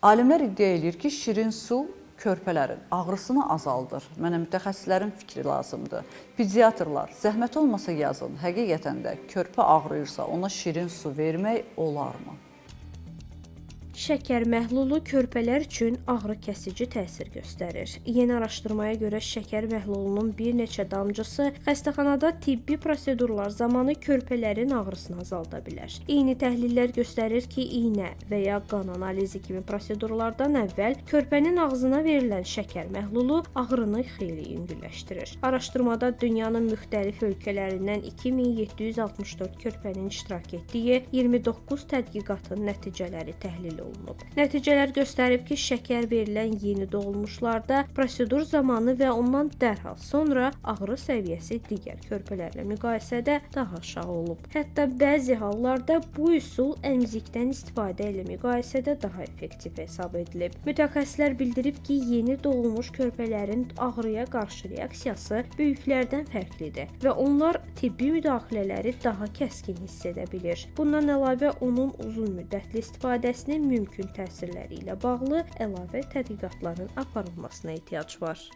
Alimlər iddia edir ki, şirin su körpələrin ağrısını azaldır. Mənə mütəxəssislərin fikri lazımdır. Pediatrlar, zəhmət olmasa yazın, həqiqətən də körpə ağrıyırsa ona şirin su vermək olarmı? Şəkər məhlulu körpələr üçün ağrı kəsici təsir göstərir. Yeni araşdırmaya görə şəkər məhlulunun bir neçə damcısı xəstəxanada tibbi prosedurlar zamanı körpələrin ağrısını azalda bilər. Eyni təhlillər göstərir ki, iynə və ya qan analizi kimi prosedurlardan əvvəl körpənin ağzına verilən şəkər məhlulu ağrını xeyli yüngülləşdirir. Araşdırmada dünyanın müxtəlif ölkələrindən 2764 körpənin iştirak etdiyi 29 tədqiqatın nəticələri təhlil olunub. Nəticələr göstərib ki, şəkər verilən yeni doğulmuşlarda prosedur zamanı və ondan dərhal sonra ağrı səviyyəsi digər körpələrlə müqayisədə daha aşağı olub. Hətta bəzi hallarda bu üsul əmzikdən istifadə ilə müqayisədə daha effektiv hesab edilib. Mütəxəssislər bildirib ki, yeni doğulmuş körpələrin ağrıya qarşı reaksiyası böyüklərdən fərqlidir və onlar tibbi müdaxilələri daha kəskin hiss edə bilir. Bundan əlavə onun uzun müddətli istifadəsinin mümkün təsirləri ilə bağlı əlavə tədqiqatların aparılmasına ehtiyac var.